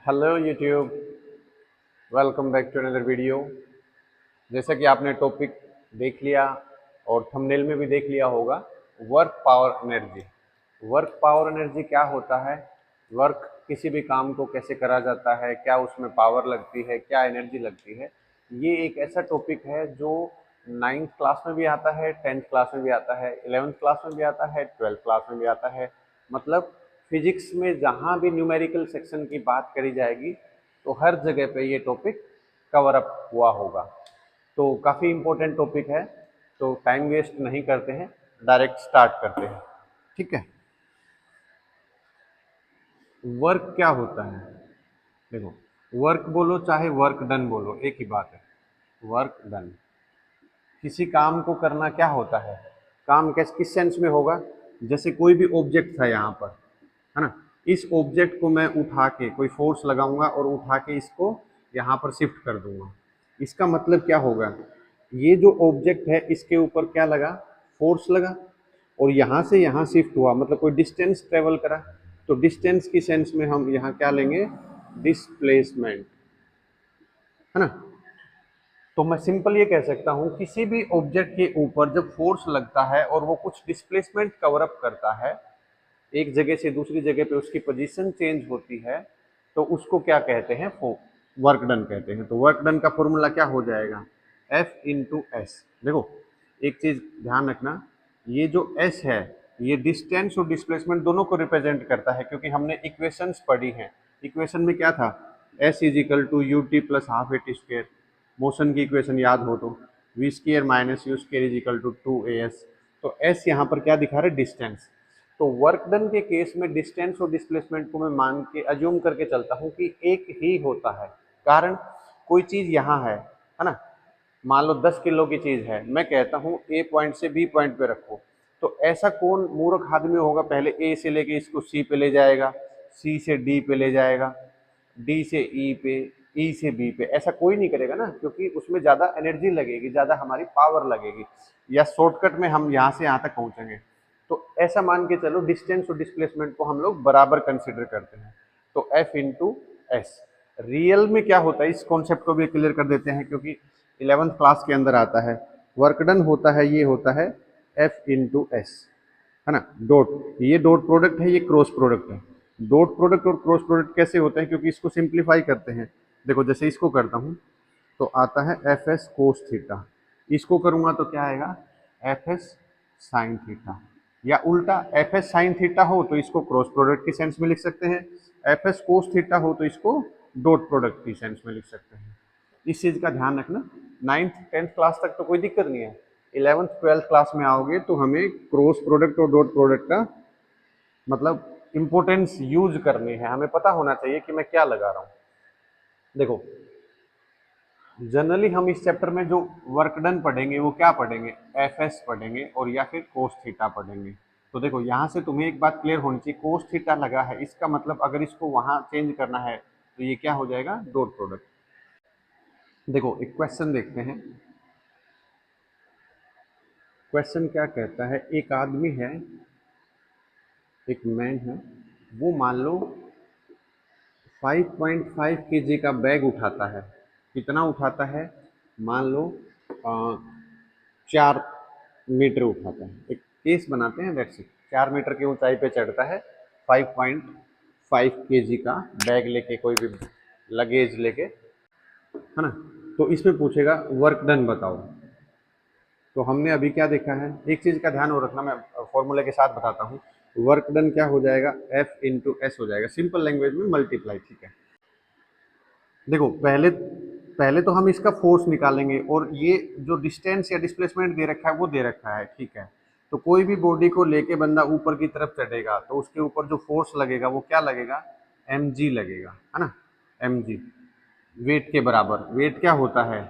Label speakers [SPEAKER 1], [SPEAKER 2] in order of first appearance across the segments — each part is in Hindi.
[SPEAKER 1] Hello YouTube, welcome back to another video. जैसा कि आपने टॉपिक देख लिया और थंबनेल में भी देख लिया होगा, work power energy. Work power energy क्या होता है, वर्क किसी भी काम को कैसे करा जाता है, क्या उसमें पावर लगती है, क्या एनर्जी लगती है। ये एक ऐसा टॉपिक है जो 9th क्लास में भी आता है, 10th क्लास में भी आता है, 11th क्लास में भी आता है, 12th क्लास में भी आता है। मतलब फिजिक्स में जहाँ भी न्यूमेरिकल सेक्शन की बात करी जाएगी तो हर जगह पे ये टॉपिक कवर अप हुआ होगा। तो काफ़ी इम्पोर्टेंट टॉपिक है, तो टाइम वेस्ट नहीं करते हैं, डायरेक्ट स्टार्ट करते हैं। ठीक है। वर्क क्या होता है? देखो, वर्क बोलो चाहे वर्क डन बोलो, एक ही बात है। वर्क डन, किसी काम को करना क्या होता है? काम किस सेंस में होगा? जैसे कोई भी ऑब्जेक्ट था यहाँ पर, है ना। इस ऑब्जेक्ट को मैं उठा के कोई फोर्स लगाऊंगा और उठा के इसको यहाँ पर शिफ्ट कर दूंगा। इसका मतलब क्या होगा? ये जो ऑब्जेक्ट है इसके ऊपर क्या लगा? फोर्स लगा, और यहाँ से यहाँ शिफ्ट हुआ, मतलब कोई डिस्टेंस ट्रेवल करा। तो डिस्टेंस की सेंस में हम यहाँ क्या लेंगे? डिस्प्लेसमेंट, है ना। तो मैं सिंपल ये कह सकता हूँ, किसी भी ऑब्जेक्ट के ऊपर जब फोर्स लगता है और वो कुछ डिस्प्लेसमेंट कवर अप करता है, एक जगह से दूसरी जगह पे उसकी पोजीशन चेंज होती है, तो उसको क्या कहते हैं? वर्क डन कहते हैं। तो वर्क डन का फॉर्मूला क्या हो जाएगा? F into S. देखो, एक चीज ध्यान रखना, ये जो एस है ये डिस्टेंस और डिस्प्लेसमेंट दोनों को रिप्रेजेंट करता है, क्योंकि हमने इक्वेशंस पढ़ी हैं। इक्वेशन में क्या था? S is equal to U T plus half A T square. Motion की इक्वेशन याद हो तो V square minus U square is equal to 2as। तो एस यहाँ पर क्या दिखा रहा है? डिस्टेंस। तो वर्क डन के केस में डिस्टेंस और डिस्प्लेसमेंट को मैं मान के अज्यूम करके चलता हूँ कि एक ही होता है। कारण, कोई चीज यहाँ है ना। मान लो 10 किलो की चीज है, मैं कहता हूँ ए पॉइंट से बी पॉइंट पे रखो। तो ऐसा कौन मूर्ख आदमी होगा, पहले ए से लेके इसको सी पे ले जाएगा, सी से डी पे ले जाएगा, डी से ई पे, ई से बी पे? ऐसा कोई नहीं करेगा ना, क्योंकि उसमें ज़्यादा एनर्जी लगेगी, ज़्यादा हमारी पावर लगेगी, या शॉर्टकट में हम यहाँ से यहाँ तक पहुँचेंगे। तो ऐसा मान के चलो, डिस्टेंस और डिस्प्लेसमेंट को हम लोग बराबर कंसिडर करते हैं। तो एफ इंटू एस। रियल में क्या होता है, इस कॉन्सेप्ट को भी क्लियर कर देते हैं, क्योंकि 11th क्लास के अंदर आता है। वर्क डन होता है, ये होता है एफ इंटू एस, है ना। डॉट, ये डॉट प्रोडक्ट है, ये क्रॉस प्रोडक्ट है। डॉट प्रोडक्ट और क्रॉस प्रोडक्ट कैसे होते हैं? क्योंकि इसको सिंप्लीफाई करते हैं। देखो, जैसे इसको करता हूँ तो आता है एफ एस कोस थीटा, इसको करूँगा तो क्या आएगा? F S sine theta. या उल्टा, एफ एस साइन थीटा हो तो इसको क्रॉस प्रोडक्ट की सेंस में लिख सकते हैं, एफ एस कोस थीटा हो तो इसको डॉट प्रोडक्ट की सेंस में लिख सकते हैं। इस चीज़ का ध्यान रखना। 9th 10th क्लास तक तो कोई दिक्कत नहीं है, 11th 12th क्लास में आओगे तो हमें क्रॉस प्रोडक्ट और डॉट प्रोडक्ट का मतलब इंपॉर्टेंस यूज करनी है, हमें पता होना चाहिए कि मैं क्या लगा रहा हूँ। देखो, जनरली हम इस चैप्टर में जो वर्क डन पढ़ेंगे वो क्या पढ़ेंगे? एफ एस पढ़ेंगे और या फिर कोस थीटा पढ़ेंगे। तो देखो, यहाँ से तुम्हें एक बात क्लियर होनी चाहिए, कोस थीटा लगा है, इसका मतलब अगर इसको वहाँ चेंज करना है तो ये क्या हो जाएगा? Dot product. देखो, एक क्वेश्चन देखते हैं। क्वेश्चन क्या कहता है? एक आदमी है, एक मैन है, वो मान लो 5.5 केजी का बैग उठाता है। कितना उठाता है? मान लो 4 मीटर उठाता है। एक केस बनाते हैं, वैसे 4 मीटर की ऊंचाई पे चढ़ता है, 5.5 केजी का बैग लेके, कोई भी लगेज लेके, है ना। तो इसमें पूछेगा वर्क डन बताओ। तो हमने अभी क्या देखा है, एक चीज का ध्यान और रखना, मैं फॉर्मूले के साथ बताता हूँ। वर्क डन क्या हो जाएगा? एफ इंटू एस हो जाएगा, सिंपल लैंग्वेज में मल्टीप्लाई। ठीक है। देखो, पहले पहले तो हम इसका फोर्स निकालेंगे, और ये जो डिस्टेंस या डिस्प्लेसमेंट दे रखा है वो दे रखा है, ठीक है। तो कोई भी बॉडी को लेके बंदा ऊपर की तरफ चढ़ेगा तो उसके ऊपर जो फोर्स लगेगा वो क्या लगेगा? एम जी लगेगा, है ना। एम जी, वेट के बराबर। वेट क्या होता है?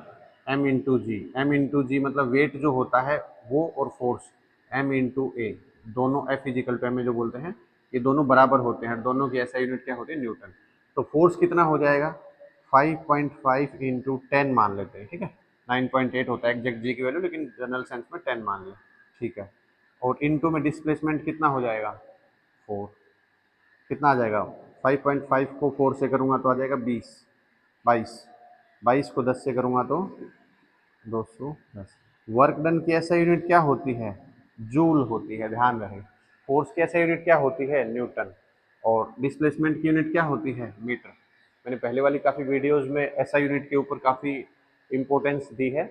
[SPEAKER 1] एम इंटू जी। एम इंटू जी मतलब वेट जो होता है वो, और फोर्स एम इंटू ए। दोनों एफ इजिकल टू एम में जो बोलते हैं, ये दोनों बराबर होते हैं, दोनों की ऐसा यूनिट क्या होती है? न्यूटन। तो फोर्स कितना हो जाएगा? 5.5 इंटू 10 मान लेते हैं, ठीक है। 9.8 होता है एग्जैक्ट जी की वैल्यू, लेकिन जनरल सेंस में 10 मान लें, ठीक है। और इंटू में डिस्प्लेसमेंट कितना हो जाएगा? 4। कितना आ जाएगा? 5.5 को 4 से करूँगा तो आ जाएगा 20, 22, 22 को 10 से करूँगा तो 210। वर्क डन की ऐसा यूनिट क्या होती है? जूल होती है, ध्यान रहे। फोर्स की ऐसा यूनिट क्या होती है? न्यूटन। और डिस्प्लेसमेंट की यूनिट क्या होती है? मीटर। मैंने पहले वाली काफ़ी वीडियोस में ऐसा यूनिट के ऊपर काफ़ी इम्पोर्टेंस दी है,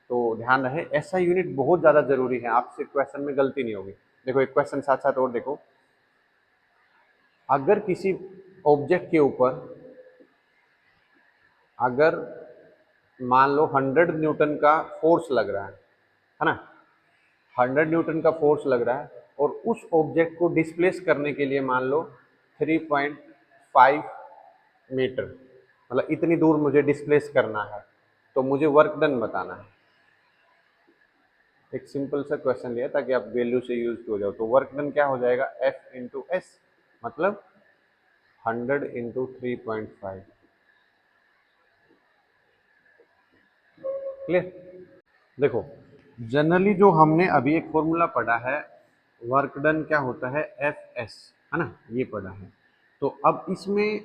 [SPEAKER 1] तो ध्यान रहे ऐसा यूनिट बहुत ज़्यादा ज़रूरी है, आपसे क्वेश्चन में गलती नहीं होगी। देखो एक क्वेश्चन साथ साथ और देखो, अगर किसी ऑब्जेक्ट के ऊपर अगर मान लो 100 न्यूटन का फोर्स लग रहा है ना, 100 न्यूटन का फोर्स लग रहा है और उस ऑब्जेक्ट को डिस्प्लेस करने के लिए मान लो 3.5 मीटर, मतलब इतनी दूर मुझे डिस्प्लेस करना है, तो मुझे वर्क डन बताना है। एक सिंपल सा क्वेश्चन लिया ताकि आप वैल्यू से यूज हो जाओ। तो वर्क डन क्या हो जाएगा? F इंटू एस, मतलब 100 इंटू 3.5। क्लियर? देखो जनरली जो हमने अभी एक फॉर्मूला पढ़ा है, वर्क डन क्या होता है? एफ एस, है ना, ये पढ़ा है। तो अब इसमें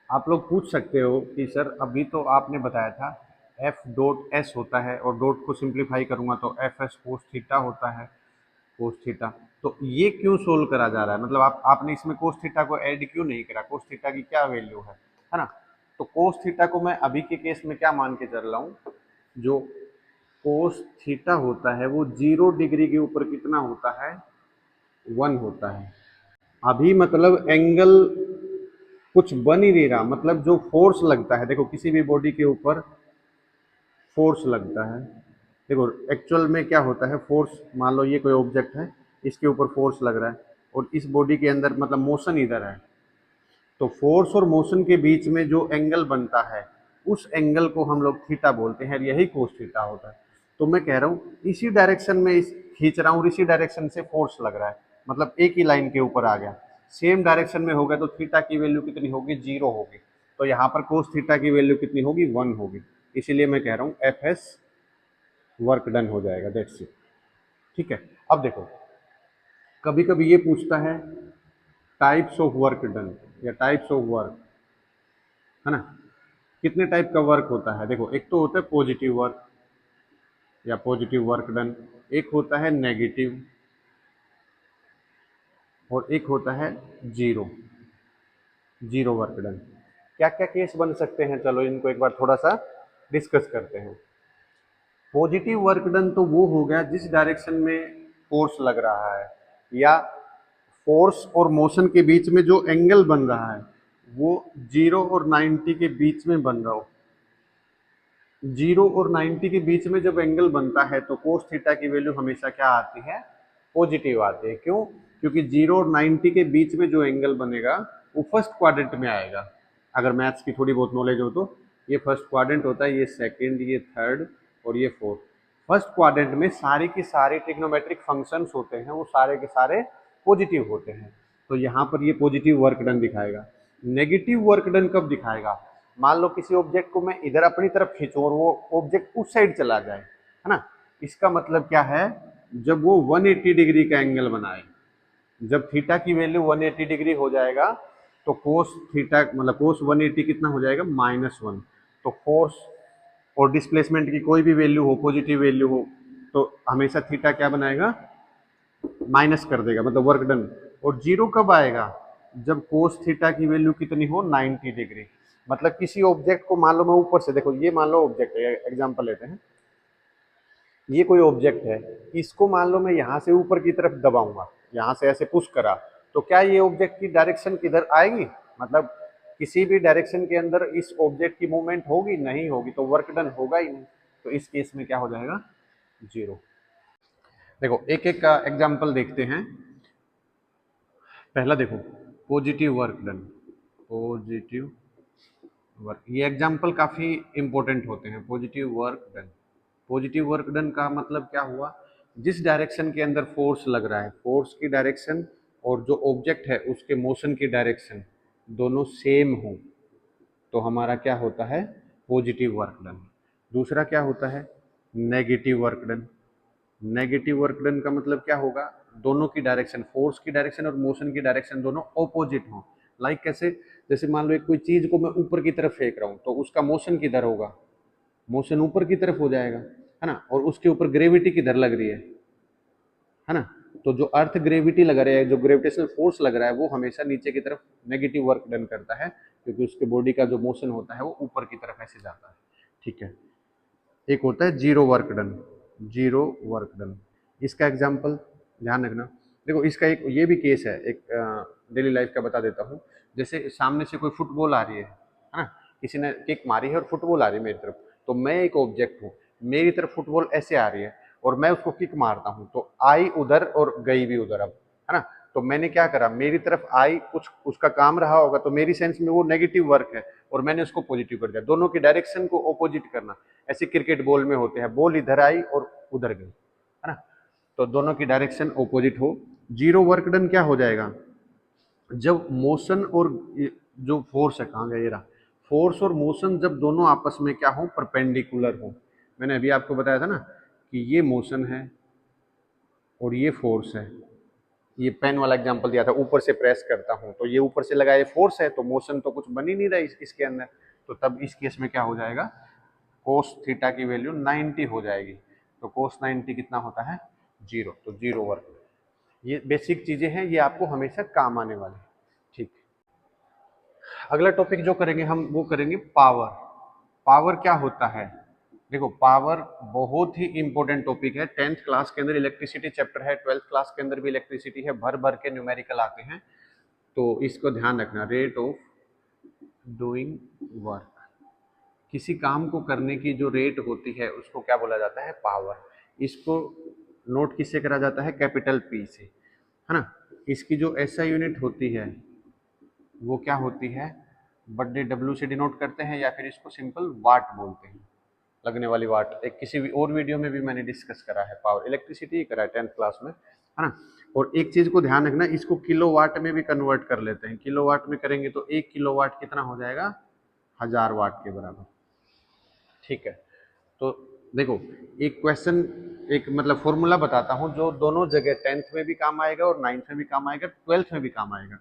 [SPEAKER 1] आप लोग पूछ सकते हो कि सर अभी तो आपने बताया था एफ डॉट एस होता है और डॉट को सिंप्लीफाई करूंगा तो एफ एस कोस थीटा होता है, कोस थीटा। तो ये क्यों सोल्व करा जा रहा है? मतलब आपने इसमें कोस थीटा को ऐड क्यों नहीं करा? कोस थीटा की क्या वैल्यू है ना? तो कोस थीटा को मैं अभी के केस में क्या मान के चल रहा हूँ, जो कोस थीटा होता है वो 0 डिग्री के ऊपर कितना होता है? 1 होता है। अभी मतलब एंगल कुछ बन ही नहीं रहा, मतलब जो फोर्स लगता है, देखो किसी भी बॉडी के ऊपर फोर्स लगता है। देखो एक्चुअल में क्या होता है, फोर्स मान लो ये कोई ऑब्जेक्ट है, इसके ऊपर फोर्स लग रहा है और इस बॉडी के अंदर मतलब मोशन इधर है, तो फोर्स और मोशन के बीच में जो एंगल बनता है उस एंगल को हम लोग थीटा बोलते हैं, यही कोस थीटा होता है। तो मैं कह रहा हूँ इसी डायरेक्शन में इस खींच रहा हूँ और इसी डायरेक्शन से फोर्स लग रहा है, मतलब एक ही लाइन के ऊपर आ गया, सेम डायरेक्शन में होगा तो थीटा की वैल्यू कितनी होगी? 0 होगी। तो यहाँ पर कोस थीटा की वैल्यू कितनी होगी? 1 होगी। इसीलिए मैं कह रहा हूँ एफ एस वर्क डन हो जाएगा, दैट्स इट। ठीक है। अब देखो कभी कभी ये पूछता है टाइप्स ऑफ वर्क डन या टाइप्स ऑफ वर्क, है ना, कितने टाइप का वर्क होता है? देखो एक तो होता है पॉजिटिव वर्क या पॉजिटिव वर्क डन, एक होता है नेगेटिव और एक होता है जीरो, जीरो वर्क डन। क्या क्या केस बन सकते हैं, चलो इनको एक बार थोड़ा सा डिस्कस करते हैं। पॉजिटिव वर्क डन तो वो हो गया जिस डायरेक्शन में फोर्स लग रहा है या फोर्स और मोशन के बीच में जो एंगल बन रहा है वो 0 और 90 के बीच में बन रहा हो। 0 और 90 के बीच में जब एंगल बनता है तो कोस थीटा की वैल्यू हमेशा क्या आती है? पॉजिटिव आती है। क्यों? क्योंकि 0 और 90 के बीच में जो एंगल बनेगा वो फर्स्ट क्वाड्रेंट में आएगा। अगर मैथ्स की थोड़ी बहुत नॉलेज हो तो ये फर्स्ट क्वाड्रेंट होता है, ये सेकंड, ये थर्ड और ये फोर्थ। फर्स्ट क्वाड्रेंट में सारे के सारे ट्रिग्नोमेट्रिक फंक्शंस होते हैं, वो सारे के सारे पॉजिटिव होते हैं। तो यहाँ पर ये पॉजिटिव वर्क डन दिखाएगा। नेगेटिव वर्क डन कब दिखाएगा? मान लो किसी ऑब्जेक्ट को मैं इधर अपनी तरफ खींचूं और वो ऑब्जेक्ट उस साइड चला जाए, है ना, इसका मतलब क्या है? जब वो 180 डिग्री का एंगल बनाए, जब थीटा की वैल्यू 180 डिग्री हो जाएगा तो कोस थीटा मतलब कोस 180 कितना हो जाएगा? -1। तो फोर्स और डिस्प्लेसमेंट की कोई भी वैल्यू हो, पॉजिटिव वैल्यू हो, तो हमेशा थीटा क्या बनाएगा? माइनस कर देगा, मतलब वर्क डन। और जीरो कब आएगा? जब कोस थीटा की वैल्यू कितनी हो? 90 डिग्री। मतलब किसी ऑब्जेक्ट को मान लो मैं ऊपर से, देखो ये मान लो ऑब्जेक्ट है, एग्जांपल लेते हैं, ये कोई ऑब्जेक्ट है, इसको मान लो मैं यहाँ से ऊपर की तरफ दबाऊंगा, यहाँ से ऐसे पुश करा, तो क्या ये ऑब्जेक्ट की डायरेक्शन किधर आएगी? मतलब किसी भी डायरेक्शन के अंदर इस ऑब्जेक्ट की मूवमेंट होगी? नहीं होगी, तो वर्क डन होगा ही नहीं। तो इस केस में क्या हो जाएगा? जीरो। देखो एक एक का एग्जाम्पल देखते हैं। पहला देखो positive work done, positive work, ये एग्जाम्पल काफी इंपॉर्टेंट होते हैं। Positive work done, positive work done का मतलब क्या हुआ? जिस डायरेक्शन के अंदर फोर्स लग रहा है, फोर्स की डायरेक्शन और जो ऑब्जेक्ट है उसके मोशन की डायरेक्शन दोनों सेम हो तो हमारा क्या होता है? Positive work done. दूसरा क्या होता है? Negative work done. Negative work done का मतलब क्या होगा? दोनों की डायरेक्शन, फोर्स की डायरेक्शन और मोशन की डायरेक्शन दोनों ऑपोजिट हो, लाइक कैसे, जैसे मान लो एक कोई चीज को मैं ऊपर की तरफ फेंक रहा हूँ तो उसका मोशन किधर होगा, मोशन ऊपर की तरफ हो जाएगा, है ना। और उसके ऊपर ग्रेविटी किधर लग रही है ना। तो जो अर्थ ग्रेविटी लग रहा है, जो ग्रेविटेशनल फोर्स लग रहा है, वो हमेशा नीचे की तरफ नेगेटिव वर्क डन करता है, क्योंकि उसके बॉडी का जो मोशन होता है वो ऊपर की तरफ ऐसे जाता है। ठीक है। एक होता है zero work done, zero work done. इसका एग्जाम्पल ध्यान रखना। देखो इसका एक ये भी केस है, एक डेली लाइफ का बता देता हूँ। जैसे सामने से कोई फुटबॉल आ रही है ना, किसी ने किक मारी है और फुटबॉल आ रही है मेरी तरफ, तो मैं एक ऑब्जेक्ट हूँ, मेरी तरफ फुटबॉल ऐसे आ रही है और मैं उसको किक मारता हूँ, तो आई उधर और गई भी उधर, अब है ना। तो मैंने क्या करा, मेरी तरफ आई, कुछ उसका काम रहा होगा, तो मेरी सेंस में वो नेगेटिव वर्क है और मैंने उसको पॉजिटिव कर दिया। दोनों की डायरेक्शन को ऑपोजिट करना, ऐसे क्रिकेट बॉल में होते हैं, बॉल इधर आई और उधर गई, है ना। तो दोनों की डायरेक्शन ऑपोजिट हो। जीरो वर्क डन क्या हो जाएगा, जब मोशन और जो फोर्स है, कहाँ गया ये रहा, फोर्स और मोशन जब दोनों आपस में क्या हो, परपेंडिकुलर हो। मैंने अभी आपको बताया था ना कि ये मोशन है और ये फोर्स है। ये पेन वाला एग्जांपल दिया था, ऊपर से प्रेस करता हूं तो ये ऊपर से लगा, ये फोर्स है, तो मोशन तो कुछ बन ही नहीं रहा इसके अंदर। तो तब इस केस में क्या हो जाएगा, कोस थीटा की वैल्यू 90 हो जाएगी। तो कोस 90 कितना होता है, जीरो। तो जीरो वर्क। ये बेसिक चीजें हैं, ये आपको हमेशा काम आने वाली। ठीक। अगला टॉपिक जो करेंगे हम, वो करेंगे पावर। पावर क्या होता है, देखो पावर बहुत ही इंपॉर्टेंट टॉपिक है। 10th क्लास के अंदर इलेक्ट्रिसिटी चैप्टर है, 12th क्लास के अंदर भी इलेक्ट्रिसिटी है, भर भर के न्यूमेरिकल आते हैं, तो इसको ध्यान रखना। रेट ऑफ डूइंग वर्क, किसी काम को करने की जो रेट होती है उसको क्या बोला जाता है, पावर। इसको नोट किससे करा जाता है, कैपिटल पी से, है ना। इसकी जो एसआई यूनिट होती है वो क्या होती है, बड़े डब्ल्यू से डिनोट करते हैं, या फिर इसको सिंपल वाट बोलते हैं, लगने वाली वाट। एक किसी भी और वीडियो में भी मैंने डिस्कस करा है, पावर इलेक्ट्रिसिटी ही करा है 10th क्लास में, है ना। और एक चीज को ध्यान रखना, इसको किलोवाट में भी कन्वर्ट कर लेते हैं। किलोवाट में करेंगे तो 1 किलोवाट कितना हो जाएगा, 1000 वाट के बराबर। ठीक है। तो देखो एक क्वेश्चन, एक मतलब फॉर्मूला बताता हूँ जो दोनों जगह 10th में भी काम आएगा और 9th में भी काम आएगा, 12th में भी काम आएगा।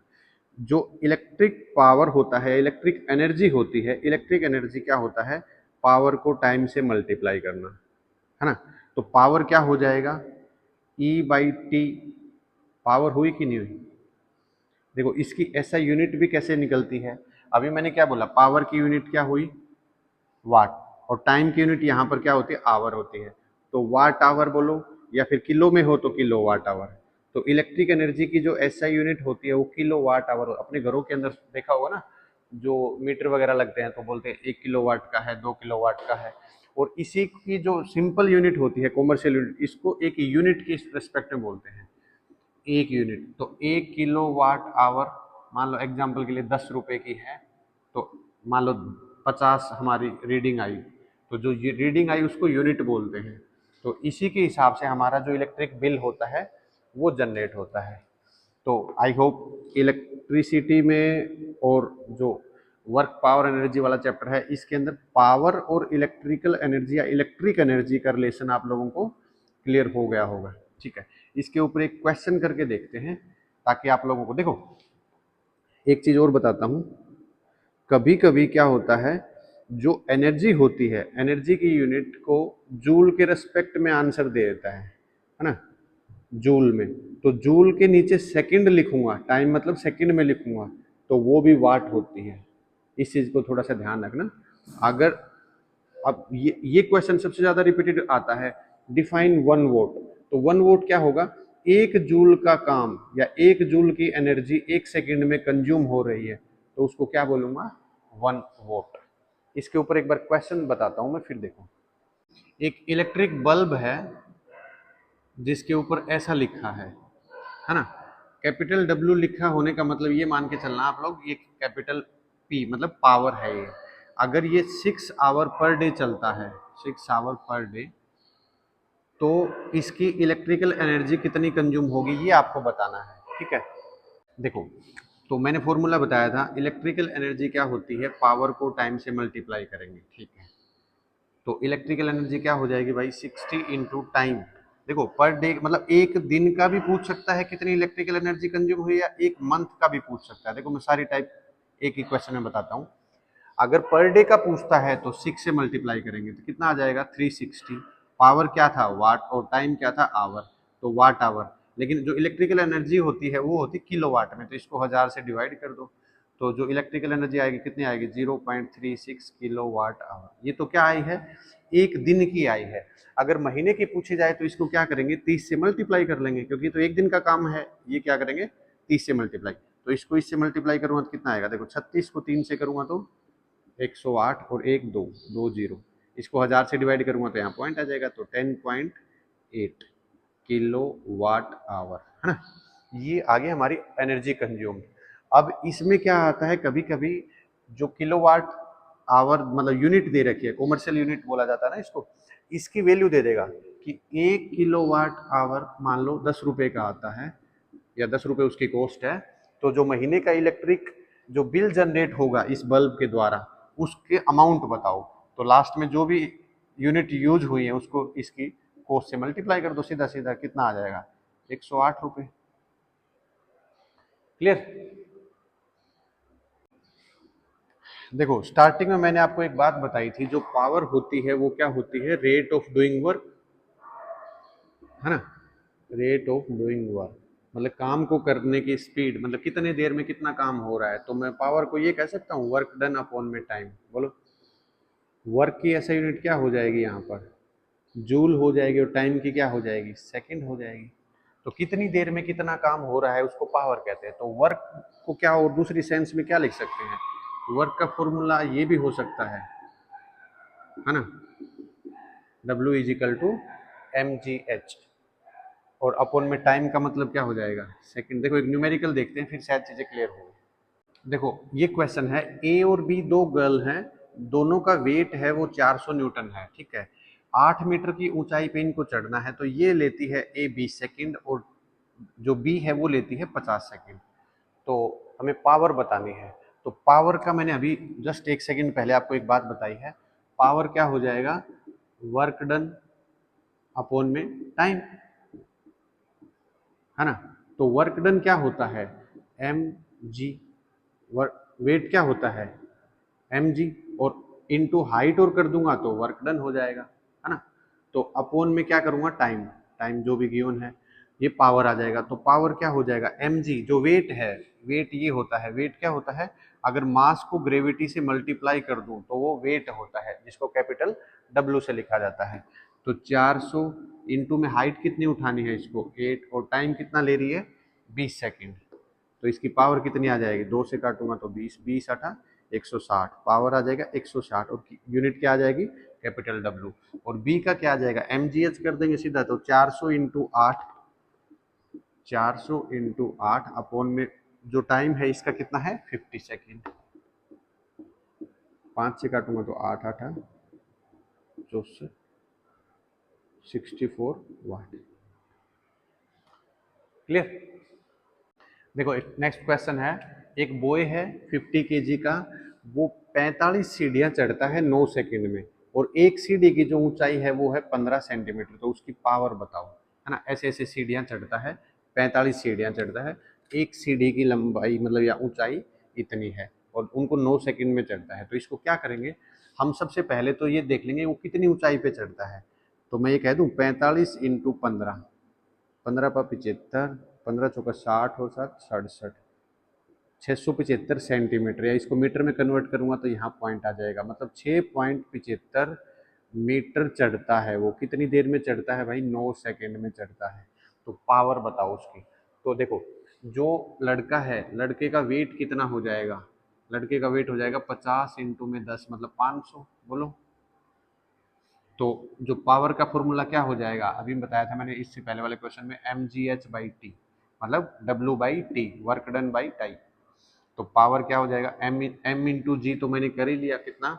[SPEAKER 1] जो इलेक्ट्रिक पावर होता है, इलेक्ट्रिक एनर्जी होती है, इलेक्ट्रिक एनर्जी क्या होता है, पावर को टाइम से मल्टीप्लाई करना, है ना। तो पावर क्या हो जाएगा, E/T। पावर हुई कि नहीं हुई, देखो इसकी ऐसा यूनिट भी कैसे निकलती है। अभी मैंने क्या बोला, पावर की यूनिट क्या हुई, वाट, और टाइम की यूनिट यहाँ पर क्या होती है, आवर होती है। तो वाट आवर बोलो, या फिर किलो में हो तो किलो वाट आवर। तो इलेक्ट्रिक एनर्जी की जो एसआई यूनिट होती है वो किलो वाट आवर। अपने घरों के अंदर देखा होगा ना, जो मीटर वगैरह लगते हैं तो बोलते हैं 1 किलोवाट का है, 2 किलोवाट का है। और इसी की जो सिंपल यूनिट होती है, कॉमर्शियल यूनिट, इसको एक यूनिट के रिस्पेक्ट में बोलते हैं, एक यूनिट। तो 1 किलोवाट आवर, मान लो एग्जाम्पल के लिए 10 रुपए की है, तो मान लो 50 हमारी रीडिंग आई, तो जो ये रीडिंग आई उसको यूनिट बोलते हैं। तो इसी के हिसाब से हमारा जो इलेक्ट्रिक बिल होता है वो जनरेट होता है। तो आई होप इलेक्ट्रिसिटी में और जो वर्क पावर एनर्जी वाला चैप्टर है, इसके अंदर पावर और इलेक्ट्रिकल एनर्जी या इलेक्ट्रिक एनर्जी का रिलेशन आप लोगों को क्लियर हो गया होगा। ठीक है। इसके ऊपर एक क्वेश्चन करके देखते हैं, ताकि आप लोगों को, देखो एक चीज और बताता हूं, कभी कभी क्या होता है, जो एनर्जी होती है, एनर्जी की यूनिट को जूल के रेस्पेक्ट में आंसर दे देता है ना, जूल में। तो जूल के नीचे सेकंड लिखूंगा, टाइम मतलब सेकंड में लिखूंगा, तो वो भी वाट होती है। इस चीज को थोड़ा सा ध्यान रखना। अगर अब ये क्वेश्चन सबसे ज्यादा रिपीटेड आता है, डिफाइन 1 वोट। तो 1 वोट क्या होगा, 1 जूल का काम या 1 जूल की एनर्जी 1 सेकंड में कंज्यूम हो रही है, तो उसको क्या बोलूंगा, 1 वोट। इसके ऊपर एक बार क्वेश्चन बताता हूं मैं, फिर देखो। एक इलेक्ट्रिक बल्ब है जिसके ऊपर ऐसा लिखा है ना। कैपिटल डब्ल्यू लिखा होने का मतलब ये मान के चलना आप लोग, ये कैपिटल पी मतलब पावर है ये। अगर ये 6 आवर पर डे चलता है, 6 आवर पर डे, तो इसकी इलेक्ट्रिकल एनर्जी कितनी कंज्यूम होगी ये आपको बताना है। ठीक है। देखो, तो मैंने फॉर्मूला बताया था, इलेक्ट्रिकल एनर्जी क्या होती है, पावर को टाइम से मल्टीप्लाई करेंगे। ठीक है। तो इलेक्ट्रिकल एनर्जी क्या हो जाएगी भाई, 60 इंटू टाइम। देखो पर डे मतलब एक दिन का भी पूछ सकता है कितनी इलेक्ट्रिकल एनर्जी कंज्यूम हुई, या एक मंथ का भी पूछ सकता है। देखो मैं सारी टाइप एक ही क्वेश्चन में बताता हूँ। अगर पर डे का पूछता है तो 6 से मल्टीप्लाई करेंगे तो कितना आ जाएगा 360। पावर क्या था वाट और टाइम क्या था आवर, तो वाट आवर। लेकिन जो इलेक्ट्रिकल एनर्जी होती है वो होती किलोवाट में, तो इसको 1000 से डिवाइड कर दो, तो जो इलेक्ट्रिकल एनर्जी आएगी कितनी आएगी 0.36 किलो वाट आवर। ये तो क्या आई है, एक दिन की आई है। अगर महीने की पूछी जाए तो इसको क्या करेंगे 30 से मल्टीप्लाई कर लेंगे, क्योंकि तो एक दिन का काम है। ये क्या करेंगे 30 से मल्टीप्लाई, तो इसको इससे मल्टीप्लाई करूंगा तो कितना आएगा, देखो 36 को 3 से करूंगा तो 108 और एक दो दो जीरो, इसको 1000 से डिवाइड करूंगा तो यहाँ पॉइंट आ जाएगा, तो 10.8 किलो वाट आवर, है ना। ये आगे हमारी एनर्जी कंज्यूम। अब इसमें क्या आता है, कभी कभी जो किलोवाट आवर मतलब यूनिट दे रखी है, कॉमर्शियल यूनिट बोला जाता है ना इसको, इसकी वैल्यू दे देगा कि 1 किलोवाट आवर मान लो 10 रुपए का आता है, या 10 रुपए उसकी कॉस्ट है, तो जो महीने का इलेक्ट्रिक जो बिल जनरेट होगा इस बल्ब के द्वारा उसके अमाउंट बताओ। तो लास्ट में जो भी यूनिट यूज हुई है उसको इसकी कॉस्ट से मल्टीप्लाई कर दो, सीधा सीधा कितना आ जाएगा 108 रुपये। क्लियर। देखो स्टार्टिंग में मैंने आपको एक बात बताई थी, जो पावर होती है वो क्या होती है, रेट ऑफ डूइंग वर्क, है ना। रेट ऑफ डूइंग वर्क मतलब काम को करने की स्पीड, मतलब कितने देर में कितना काम हो रहा है। तो मैं पावर को ये कह सकता हूँ वर्क डन अपॉन में टाइम। बोलो वर्क की ऐसा यूनिट क्या हो जाएगी यहाँ पर, जूल हो जाएगी, और टाइम की क्या हो जाएगी सेकंड हो जाएगी। तो कितनी देर में कितना काम हो रहा है उसको पावर कहते हैं। तो वर्क को क्या और दूसरी सेंस में क्या लिख सकते हैं, वर्क का फॉर्मूला ये भी हो सकता है ना, W is equal to mgh, और अपॉन में टाइम का मतलब क्या हो जाएगा सेकंड। देखो एक न्यूमेरिकल देखते हैं फिर शायद चीजें क्लियर हो। देखो ये क्वेश्चन है, ए और बी दो गर्ल हैं, दोनों का वेट है वो 400 न्यूटन है, ठीक है। 8 मीटर की ऊंचाई पे इनको चढ़ना है, तो ये लेती है ए 20 सेकेंड और जो बी है वो लेती है 50 सेकेंड। तो हमें पावर बतानी है। तो पावर का मैंने अभी जस्ट 1 सेकेंड पहले आपको एक बात बताई है, पावर क्या हो जाएगा वर्क डन अपॉन में टाइम, है ना। तो वर्क डन क्या होता है एम जी, वेट क्या होता है mg, और इनटू हाइट और कर दूंगा तो वर्क डन हो जाएगा, है ना। तो अपोन में क्या करूंगा टाइम, टाइम जो भी गिवन है, ये पावर आ जाएगा। तो पावर क्या हो जाएगा mg, जो वेट है, वेट ये होता है, वेट क्या होता है अगर मास को ग्रेविटी से मल्टीप्लाई कर दूं तो वो वेट होता है, जिसको कैपिटल W से लिखा जाता है। तो 400 इंटू में हाइट कितनी उठानी है इसको 8, और टाइम कितना ले रही है 20 सेकेंड, तो इसकी पावर कितनी आ जाएगी, 2 से काटूंगा तो 20, 20 आठा 160, पावर आ जाएगा 160, और यूनिट क्या आ जाएगी कैपिटल W। और बी का क्या आ जाएगा mgh कर देंगे सीधा, तो 400 इंटू 8, 400 इंटू 8 अपॉन में जो टाइम है इसका कितना है 50 सेकेंड, 5 से काटूंगा तो 8 आठा 64 वाट। क्लियर। देखो नेक्स्ट क्वेश्चन है, एक बॉय है 50 केजी का, वो 45 सीढ़ियां चढ़ता है 9 सेकंड में, और एक सीढ़ी की जो ऊंचाई है वो है 15 सेंटीमीटर, तो उसकी पावर बताओ, है ना। ऐसे ऐसे सीढ़ियां चढ़ता है, 45 सीढ़ियां चढ़ता है, एक सीढ़ी की लंबाई मतलब या ऊंचाई इतनी है, और उनको 9 सेकंड में चढ़ता है। तो इसको क्या करेंगे हम, सबसे पहले तो ये देख लेंगे वो कितनी ऊंचाई पे चढ़ता है। तो मैं ये कह दूं 45 इंटू 15, 15 × 75, 15 × 4 = 60 और 7 = 67, 675 सेंटीमीटर, या इसको मीटर में कन्वर्ट करूंगा तो यहाँ पॉइंट आ जाएगा, मतलब 6.75 मीटर चढ़ता है वो। कितनी देर में चढ़ता है भाई 9 सेकेंड में चढ़ता है। तो पावर बताओ उसकी। तो देखो जो लड़का है, लड़के का वेट कितना हो जाएगा, लड़के का वेट हो जाएगा 50 इंटू में 10 मतलब 500। बोलो तो जो पावर का फॉर्मूला क्या हो जाएगा, अभी बताया था मैंने इससे पहले वाले क्वेश्चन में mgh/t, मतलब W/t, work done by time. तो पावर क्या हो जाएगा m इंटू जी, तो मैंने कर ही लिया कितना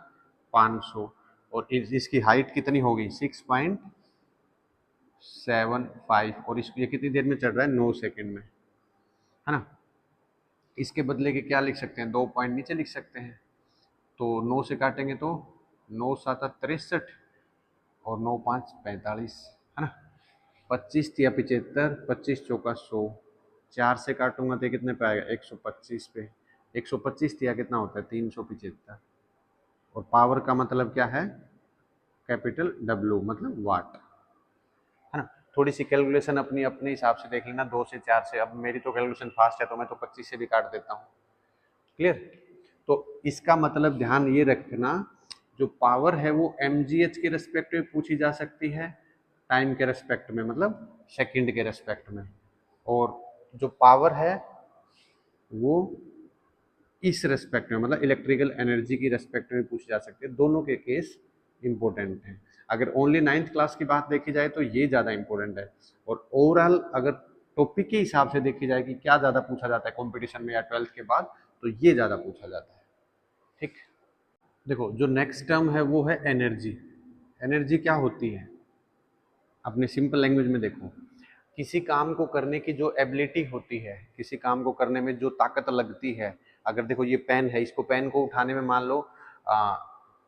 [SPEAKER 1] 500, और इसकी हाइट कितनी होगी 6.75, और इसको ये कितनी देर में चढ़ रहा है 9 सेकेंड में, है ना। इसके बदले के क्या लिख सकते हैं, 2 पॉइंट नीचे लिख सकते हैं। तो 9 से काटेंगे तो 9 × 7 = 63, और 9 × 5 = 45, है ना। 25 तिया 75, 25 चौका 100, 4 से काटूंगा तो कितने पे आएगा 125 पे। 125 तिया कितना होता है 375। और पावर का मतलब क्या है कैपिटल डब्ल्यू मतलब वाट, है ना। थोड़ी सी कैलकुलेशन अपनी अपने हिसाब से देख लेना, 2 से 4 से। अब मेरी तो कैलकुलेशन फास्ट है तो मैं तो 25 से भी काट देता हूँ। क्लियर। तो इसका मतलब ध्यान ये रखना, जो पावर है वो mgh के रेस्पेक्ट में पूछी जा सकती है, टाइम के रेस्पेक्ट में मतलब सेकंड के रेस्पेक्ट में, और जो पावर है वो इस रेस्पेक्ट में मतलब इलेक्ट्रिकल एनर्जी की रेस्पेक्ट में पूछी जा सकती है। दोनों के केस इंपॉर्टेंट हैं। अगर ओनली 9th क्लास की बात देखी जाए तो ये ज़्यादा इंपॉर्टेंट है, और ओवरऑल अगर टॉपिक के हिसाब से देखी जाए कि क्या ज़्यादा पूछा जाता है कंपटीशन में या 12th के बाद, तो ये ज़्यादा पूछा जाता है। ठीक। देखो जो नेक्स्ट टर्म है वो है एनर्जी। एनर्जी क्या होती है अपने सिंपल लैंग्वेज में देखो, किसी काम को करने की जो एबिलिटी होती है, किसी काम को करने में जो ताकत लगती है। अगर देखो ये पेन है, इसको पेन को उठाने में मान लो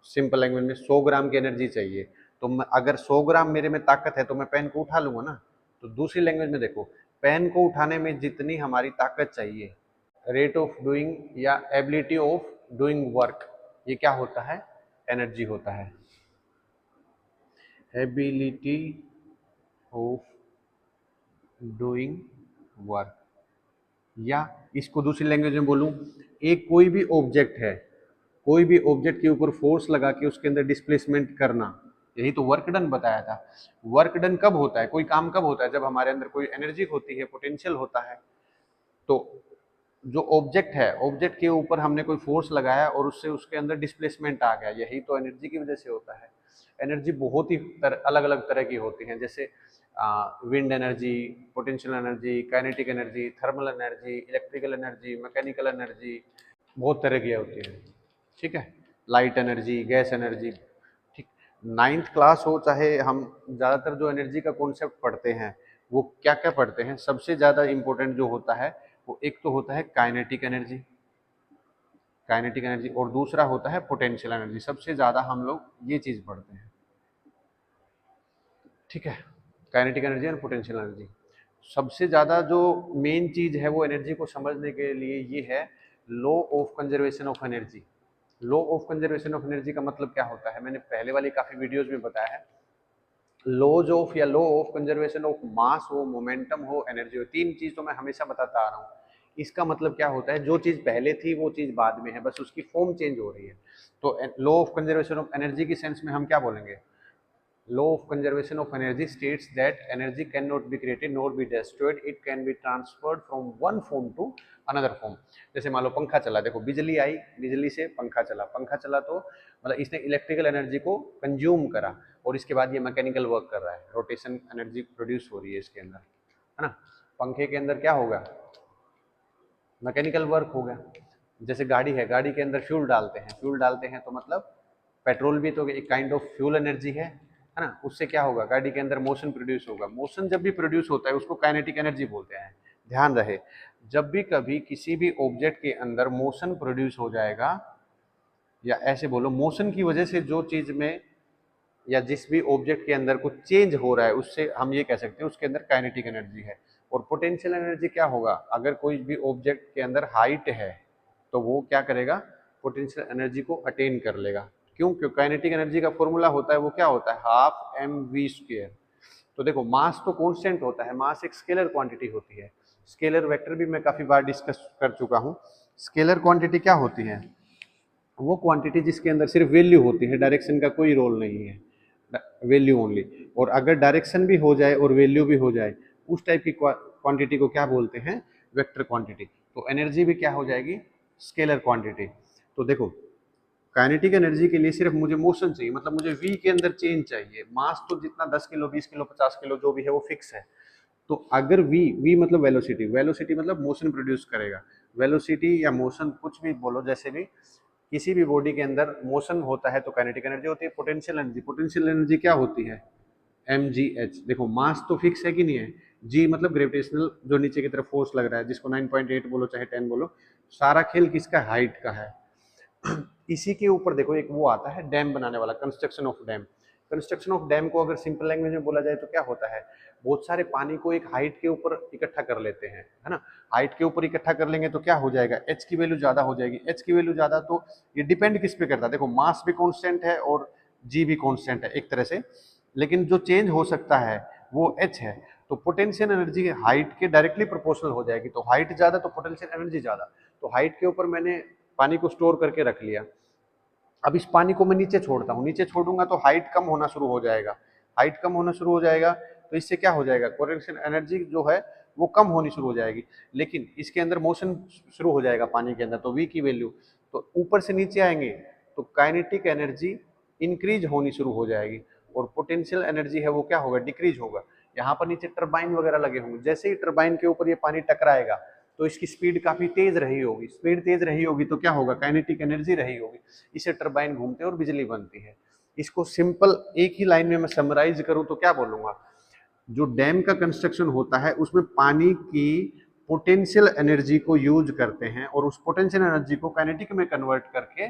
[SPEAKER 1] सिंपल लैंग्वेज में 100 ग्राम की एनर्जी चाहिए, तो अगर 100 ग्राम मेरे में ताकत है तो मैं पेन को उठा लूंगा ना। तो दूसरी लैंग्वेज में देखो, पेन को उठाने में जितनी हमारी ताकत चाहिए, रेट ऑफ डूइंग या एबिलिटी ऑफ डूइंग वर्क, ये क्या होता है एनर्जी होता है। एबिलिटी ऑफ डूइंग वर्क, या इसको दूसरी लैंग्वेज में बोलूं, एक कोई भी ऑब्जेक्ट है, कोई भी ऑब्जेक्ट के ऊपर फोर्स लगा के उसके अंदर डिस्प्लेसमेंट करना, यही तो वर्क डन बताया था। वर्क डन कब होता है, कोई काम कब होता है, जब हमारे अंदर कोई एनर्जी होती है, पोटेंशियल होता है। तो जो ऑब्जेक्ट है, ऑब्जेक्ट के ऊपर हमने कोई फोर्स लगाया और उससे उसके अंदर डिस्प्लेसमेंट आ गया, यही तो एनर्जी की वजह से होता है। एनर्जी बहुत ही अलग अलग तरह की होती हैं, जैसे wind energy, potential energy, kinetic energy, thermal energy, electrical energy, mechanical energy, बहुत तरह की होती है। ठीक है। Light energy, gas energy. ठीक। 9th क्लास हो चाहे, हम ज़्यादातर जो एनर्जी का कॉन्सेप्ट पढ़ते हैं वो क्या क्या पढ़ते हैं, सबसे ज़्यादा इंपॉर्टेंट जो होता है वो एक तो होता है काइनेटिक एनर्जी, काइनेटिक एनर्जी, और दूसरा होता है पोटेंशियल एनर्जी। सबसे ज़्यादा हम लोग ये चीज़ पढ़ते हैं। ठीक है। काइनेटिक एनर्जी और पोटेंशियल एनर्जी। सबसे ज़्यादा जो मेन चीज़ है वो एनर्जी को समझने के लिए ये है law of conservation of energy. Law of conservation of energy का मतलब क्या होता है, मैंने पहले वाली काफ़ी वीडियोज़ में बताया है। लॉज ऑफ या law of conservation of mass हो, मोमेंटम हो, एनर्जी हो, तीन चीज़ तो मैं हमेशा बताता आ रहा हूँ। इसका मतलब क्या होता है, जो चीज़ पहले थी वो चीज़ बाद में है, बस उसकी फॉर्म चेंज हो रही है। तो law of conservation of energy की सेंस में हम क्या बोलेंगे, law of conservation of energy states that energy cannot be created nor be destroyed, it can be transferred from one form to another form। जैसे मान लो पंखा चला, देखो बिजली आई, बिजली से पंखा चला, पंखा चला तो मतलब इसने इलेक्ट्रिकल एनर्जी को कंज्यूम करा, और इसके बाद ये मैकेनिकल वर्क कर रहा है, रोटेशन एनर्जी प्रोड्यूस हो रही है इसके अंदर, है ना। पंखे के अंदर क्या होगा, मैकेनिकल वर्क होगा। जैसे गाड़ी है, गाड़ी के अंदर फ्यूल डालते हैं, फ्यूल डालते हैं तो मतलब पेट्रोल भी तो एक काइंड ऑफ फ्यूल एनर्जी है ना। उससे क्या होगा, गाड़ी के अंदर मोशन प्रोड्यूस होगा। मोशन जब भी प्रोड्यूस होता है उसको काइनेटिक एनर्जी बोलते हैं। ध्यान रहे, जब भी कभी किसी भी ऑब्जेक्ट के अंदर मोशन प्रोड्यूस हो जाएगा, या ऐसे बोलो मोशन की वजह से जो चीज में या जिस भी ऑब्जेक्ट के अंदर कुछ चेंज हो रहा है, उससे हम ये कह सकते हैं उसके अंदर काइनेटिक एनर्जी है। और पोटेंशियल एनर्जी क्या होगा, अगर कोई भी ऑब्जेक्ट के अंदर हाइट है तो वो क्या करेगा, पोटेंशियल एनर्जी को अटेन कर लेगा। क्यों, क्योंकि काइनेटिक एनर्जी का फॉर्मूला होता है वो क्या होता है, हाफ mv²। तो देखो मास तो कांस्टेंट होता है, मास एक स्केलर क्वांटिटी होती है। स्केलर वेक्टर भी मैं काफी बार डिस्कस कर चुका हूँ। स्केलर क्वांटिटी क्या होती है, वो क्वांटिटी जिसके अंदर सिर्फ वैल्यू होती है, डायरेक्शन का कोई रोल नहीं है, वैल्यू ओनली। और अगर डायरेक्शन भी हो जाए और वैल्यू भी हो जाए, उस टाइप की क्वांटिटी को क्या बोलते हैं, वेक्टर क्वांटिटी। तो एनर्जी भी क्या हो जाएगी, स्केलर क्वांटिटी। तो देखो काइनेटिक एनर्जी के लिए सिर्फ मुझे मोशन चाहिए, मतलब मुझे v के अंदर चेंज चाहिए। मास तो जितना 10 किलो 20 किलो 50 किलो जो भी है वो फिक्स है। तो अगर v मतलब वेलोसिटी, वेलोसिटी मतलब मोशन प्रोड्यूस करेगा। वेलोसिटी या मोशन कुछ भी बोलो, जैसे भी किसी भी बॉडी के अंदर मोशन होता है तो काइनेटिक एनर्जी होती है। पोटेंशियल एनर्जी, पोटेंशियल एनर्जी क्या होती है, mgh। देखो मास तो फिक्स है कि नहीं है, g मतलब ग्रेविटेशनल जो नीचे की तरफ फोर्स लग रहा है, जिसको 9.8 बोलो चाहे 10 बोलो, सारा खेल किसका, हाइट का है। इसी के ऊपर देखो एक वो आता है डैम बनाने वाला, construction of dam. Construction of dam को अगर सिंपल लैंग्वेज में बोला जाए तो क्या होता है, बहुत सारे पानी को एक हाइट के ऊपर इकट्ठा कर लेते हैं, है ना। हाइट के ऊपर इकट्ठा कर लेंगे तो क्या हो जाएगा, एच की वैल्यू ज्यादा हो जाएगी। एच की वैल्यू ज्यादा तो ये डिपेंड किस पे करता है, देखो मास भी कांस्टेंट है और जी भी कांस्टेंट है एक तरह से, लेकिन जो चेंज हो सकता है वो एच है। तो पोटेंशियल एनर्जी हाइट के डायरेक्टली प्रोपोर्शनल हो जाएगी, तो हाइट ज्यादा तो पोटेंशियल एनर्जी ज्यादा। तो हाइट के ऊपर मैंने पानी को स्टोर करके रख लिया, अब इस पानी को मैं नीचे छोड़ता हूँ, नीचे छोड़ूंगा तो हाइट कम होना शुरू हो जाएगा, हाइट कम होना शुरू हो जाएगा तो इससे क्या हो जाएगा, पोटेंशियल एनर्जी जो है वो कम होनी शुरू हो जाएगी, लेकिन इसके अंदर मोशन शुरू हो जाएगा पानी के अंदर, तो वी की वैल्यू तो ऊपर से नीचे आएंगे तो काइनेटिक एनर्जी इंक्रीज होनी शुरू हो जाएगी, और पोटेंशियल एनर्जी है वो क्या होगा, डिक्रीज होगा। यहाँ पर नीचे टरबाइन वगैरह लगे होंगे, जैसे ही टरबाइन के ऊपर ये पानी टकराएगा तो इसकी स्पीड काफी तेज रही होगी, स्पीड तेज रही होगी तो क्या होगा, काइनेटिक एनर्जी रही होगी, इसे टरबाइन घूमते हैं और बिजली बनती है। इसको सिंपल एक ही लाइन में मैं समराइज करूं तो क्या बोलूंगा, जो डैम का कंस्ट्रक्शन होता है उसमें पानी की पोटेंशियल एनर्जी को यूज करते हैं और उस पोटेंशियल एनर्जी को काइनेटिक में कन्वर्ट करके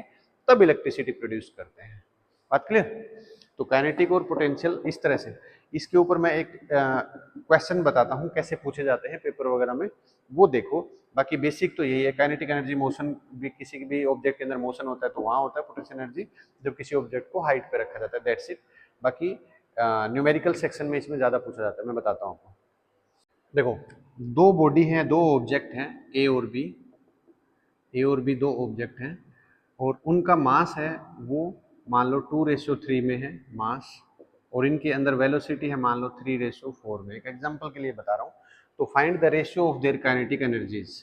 [SPEAKER 1] तब इलेक्ट्रिसिटी प्रोड्यूस करते हैं। बात क्लियर। तो काइनेटिक और पोटेंशियल इस तरह से, इसके ऊपर मैं एक क्वेश्चन बताता हूँ कैसे पूछे जाते हैं पेपर वगैरह में, वो देखो। बाकी बेसिक तो यही है, काइनेटिक एनर्जी मोशन भी, किसी भी ऑब्जेक्ट के अंदर मोशन होता है तो वहां होता है पोटेंशियल एनर्जी, जब किसी ऑब्जेक्ट को हाइट पे रखा जाता है, दैट्स इट। बाकी न्यूमेरिकल सेक्शन में इसमें ज्यादा पूछा जाता है, मैं बताता हूँ आपको। देखो दो बॉडी हैं, दो ऑब्जेक्ट हैं ए और बी, ए और बी दो ऑब्जेक्ट हैं और उनका मास है वो मान लो 2:3 में है मास, और इनके अंदर वेलोसिटी है मान लो 3:4 में। एक एग्जांपल के लिए बता रहा हूँ, तो find the ratio of their kinetic energies,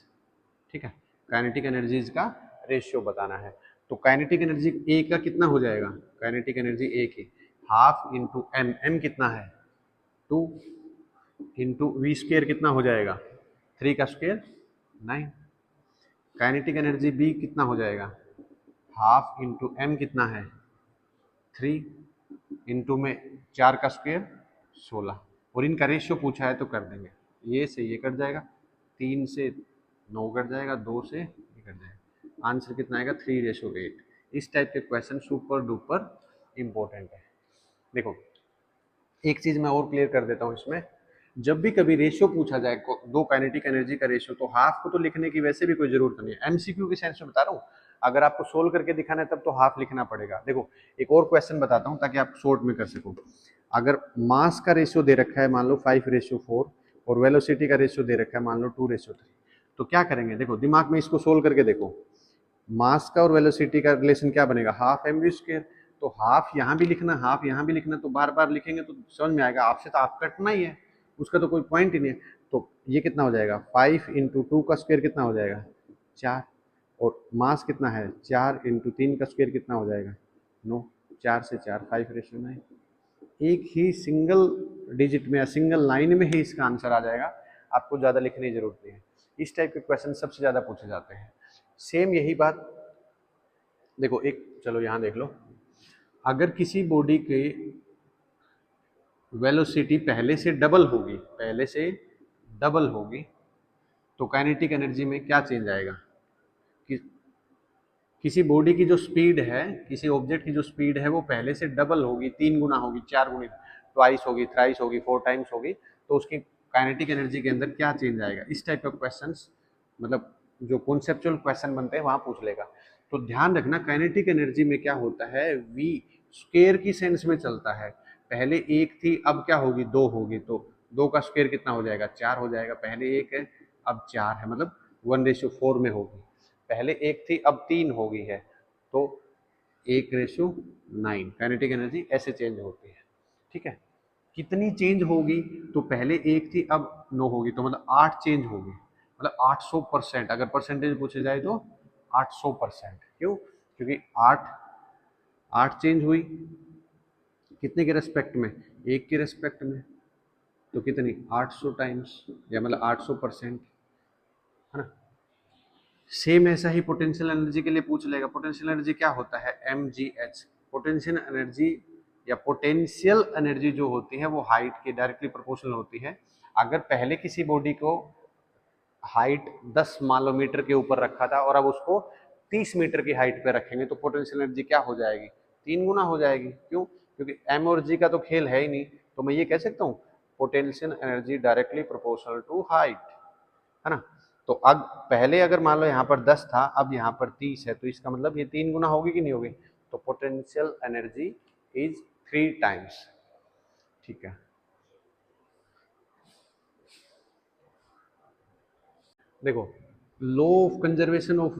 [SPEAKER 1] ठीक है, काइनेटिक एनर्जीज का रेशियो बताना है। तो काइनेटिक एनर्जी ए का कितना हो जाएगा, काइनेटिक एनर्जी ए की हाफ इंटू एम, एम कितना है 2, इंटू वी स्क्र कितना हो जाएगा 3 का स्क्वायर 9। काइनेटिक एनर्जी बी कितना हो जाएगा, हाफ इंटू एम कितना है 3, इंटू में 4 का स्क्वायर 16, और इनका रेशियो पूछा है तो कर देंगे, ये से ये कट जाएगा, 3 से 9 कट जाएगा, 2 से ये कट जाएगा, आंसर कितना आएगा 3:8। इस टाइप के क्वेश्चन सुपर डुपर इंपॉर्टेंट है। देखो एक चीज मैं और क्लियर कर देता हूँ इसमें, जब भी कभी रेशियो पूछा जाए दो काइनेटिक एनर्जी का रेशियो, तो हाफ को तो लिखने की वैसे भी कोई जरूरत नहीं है, एमसीक्यू के सेंस में बता रहा हूँ, अगर आपको सोल्व करके दिखाना है तब तो हाफ लिखना पड़ेगा। देखो एक और क्वेश्चन बताता हूँ ताकि आप शॉर्ट में कर सको। अगर मास का रेशियो दे रखा है मान लो 5:4 और वेलोसिटी का रेशियो दे रखा है मान लो 2:3, तो क्या करेंगे, देखो दिमाग में इसको सोल्व करके देखो, मास का और वेलोसिटी का रिलेशन क्या बनेगा, हाफ एम वी स्क्वायर, तो हाफ यहाँ भी लिखना हाफ यहाँ भी लिखना, तो बार बार लिखेंगे तो समझ में आएगा, आपसे तो आप कटना ही है, उसका तो कोई पॉइंट ही नहीं है। तो ये कितना हो जाएगा 5 इंटू 2 का स्क्वायर कितना हो जाएगा 4, और मास कितना है 4 इंटू 3 का स्क्वायर कितना हो जाएगा 9, 4 से 4 5:9। एक ही सिंगल डिजिट में या सिंगल लाइन में ही इसका आंसर आ जाएगा, आपको ज़्यादा लिखने की जरूरत नहीं है। इस टाइप के क्वेश्चन सबसे ज़्यादा पूछे जाते हैं। सेम यही बात देखो एक, चलो यहाँ देख लो, अगर किसी बॉडी के वेलोसिटी पहले से डबल होगी, पहले से डबल होगी, तो काइनेटिक एनर्जी में क्या चेंज आएगा, कि किसी बॉडी की जो स्पीड है, किसी ऑब्जेक्ट की जो स्पीड है वो पहले से डबल होगी, 3 गुना होगी, 4 गुना, ट्वाइस होगी, थ्राइस होगी, 4 टाइम्स होगी, तो उसकी काइनेटिक एनर्जी के अंदर क्या चेंज आएगा। इस टाइप का क्वेश्चंस मतलब जो कॉन्सेप्चुअल क्वेश्चन बनते हैं वहां पूछ लेगा। तो ध्यान रखना काइनेटिक एनर्जी में क्या होता है, वी स्क्वायर की सेंस में चलता है, पहले एक थी अब क्या होगी 2 होगी, तो 2 का स्क्वायर कितना हो जाएगा 4 हो जाएगा, पहले 1 है अब 4 है, मतलब 1:4 में होगी, पहले 1 थी अब 3 हो गई है, तो 1:9। काइनेटिक एनर्जी ऐसे चेंज होती है, ठीक है। कितनी चेंज होगी, तो पहले 1 थी अब 9 होगी, तो मतलब 8 चेंज होगी, मतलब 800%, अगर परसेंटेज पूछे जाए तो 800%। क्यों, क्योंकि 8 चेंज हुई, कितने के रेस्पेक्ट में, 1 के रेस्पेक्ट में, तो कितनी 800 टाइम्स, या मतलब 800%, है ना। सेम ऐसा ही पोटेंशियल एनर्जी के लिए पूछ लेगा। पोटेंशियल एनर्जी क्या होता है, mgh। पोटेंशियल एनर्जी या पोटेंशियल एनर्जी जो होती है वो हाइट के डायरेक्टली प्रोपोर्शनल होती है। अगर पहले किसी बॉडी को हाइट 10 मान लो मीटर के ऊपर रखा था और अब उसको 30 मीटर की हाइट पे रखेंगे, तो पोटेंशियल एनर्जी क्या हो जाएगी 3 गुना हो जाएगी। क्यों, क्योंकि एम और जी का तो खेल है ही नहीं, तो मैं ये कह सकता हूँ potential energy directly proportional to height, है ना। तो अब पहले अगर मान लो यहाँ पर 10 था, अब यहाँ पर 30 है, तो इसका मतलब ये 3 गुना होगी कि नहीं होगी, तो पोटेंशियल एनर्जी इज 3 टाइम्स। ठीक है, देखो law of conservation of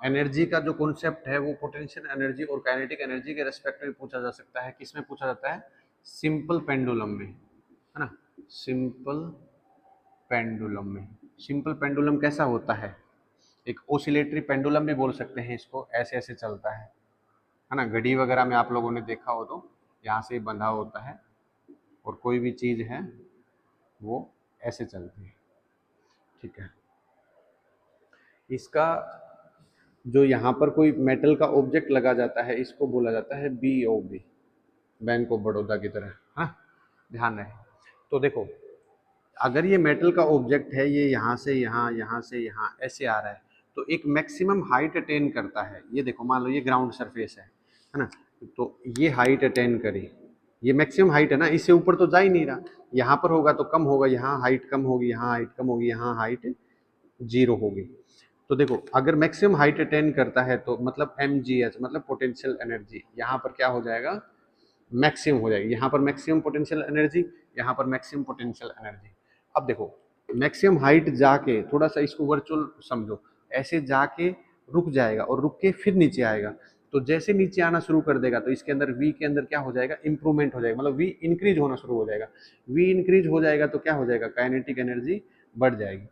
[SPEAKER 1] energy का जो कॉन्सेप्ट है वो पोटेंशियल एनर्जी और काइनेटिक एनर्जी के रेस्पेक्ट में पूछा जा सकता है। किसमें पूछा जाता है? सिंपल पेंडुलम में, है ना। सिंपल पेंडुलम में। सिंपल पेंडुलम कैसा होता है? एक ओसिलेटरी पेंडुलम भी बोल सकते हैं इसको, ऐसे ऐसे चलता है ना। घड़ी वगैरह में आप लोगों ने देखा हो तो यहाँ से बंधा होता है और कोई भी चीज़ है वो ऐसे चलती है। ठीक है, इसका जो यहाँ पर कोई मेटल का ऑब्जेक्ट लगा जाता है इसको बोला जाता है BOB, बैंक ऑफ बड़ौदा की तरह। हाँ, ध्यान रहे। तो देखो अगर ये मेटल का ऑब्जेक्ट है, ये यहाँ से यहाँ, यहाँ से यहाँ ऐसे आ रहा है, तो एक मैक्सिमम हाइट अटेन करता है। ये देखो मान लो ये ग्राउंड सरफेस है ना, तो ये हाइट अटेन करी, ये मैक्सिमम हाइट है ना, इससे ऊपर तो जा ही नहीं रहा। यहाँ पर होगा तो कम होगा, यहाँ हाइट कम होगी, यहाँ हाइट कम होगी, यहाँ हाइट 0 होगी। तो देखो अगर मैक्सिमम हाइट अटेन करता है तो मतलब MGH मतलब पोटेंशियल एनर्जी यहाँ पर क्या हो जाएगा? मैक्सिमम हो जाएगी। यहाँ पर मैक्सिमम पोटेंशियल एनर्जी, यहाँ पर मैक्सिमम पोटेंशियल एनर्जी। अब देखो मैक्सिमम हाइट जाके, थोड़ा सा इसको वर्चुअल समझो, ऐसे जाके रुक जाएगा और रुक के फिर नीचे आएगा। तो जैसे नीचे आना शुरू कर देगा तो इसके अंदर V के अंदर क्या हो जाएगा? इंप्रूवमेंट हो जाएगा, मतलब V इंक्रीज होना शुरू हो जाएगा। V इंक्रीज हो जाएगा तो क्या हो जाएगा? काइनेटिक एनर्जी बढ़ जाएगी।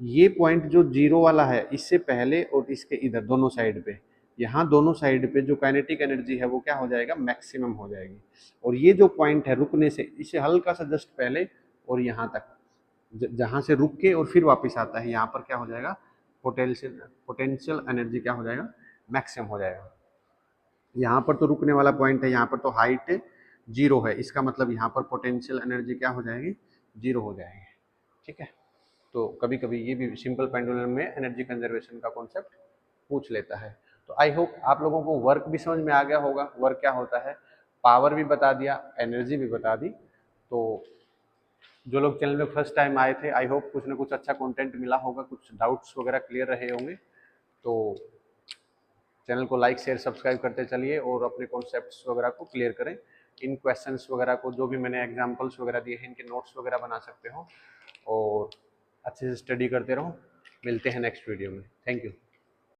[SPEAKER 1] ये पॉइंट जो 0 वाला है, इससे पहले और इसके इधर दोनों साइड पे, यहाँ दोनों साइड पे जो काइनेटिक एनर्जी है वो क्या हो जाएगा? मैक्सिमम हो जाएगी। और ये जो पॉइंट है रुकने से, इसे हल्का सा जस्ट पहले और यहाँ तक, जहाँ से रुक के और फिर वापस आता है, यहाँ पर क्या हो जाएगा? पोटेंशियल एनर्जी क्या हो जाएगा? मैक्सिमम हो जाएगा। यहाँ पर तो रुकने वाला पॉइंट है, यहाँ पर तो हाइट 0 है, इसका मतलब यहाँ पर पोटेंशियल एनर्जी क्या हो जाएगी? 0 हो जाएगी। ठीक है, तो कभी कभी ये भी सिंपल पेंडुलम में एनर्जी कंजर्वेशन का कॉन्सेप्ट पूछ लेता है। तो आई होप आप लोगों को वर्क भी समझ में आ गया होगा, वर्क क्या होता है, पावर भी बता दिया, एनर्जी भी बता दी। तो जो लोग चैनल में फर्स्ट टाइम आए थे, आई होप कुछ ना कुछ अच्छा कंटेंट मिला होगा, कुछ डाउट्स वगैरह क्लियर रहे होंगे। तो चैनल को लाइक शेयर सब्सक्राइब करते चलिए और अपने कॉन्सेप्ट्स वगैरह को क्लियर करें। इन क्वेश्चंस वगैरह को, जो भी मैंने एग्जांपल्स वगैरह दिए हैं, इनके नोट्स वगैरह बना सकते हो और अच्छे से स्टडी करते रहो। मिलते हैं नेक्स्ट वीडियो में। Thank you.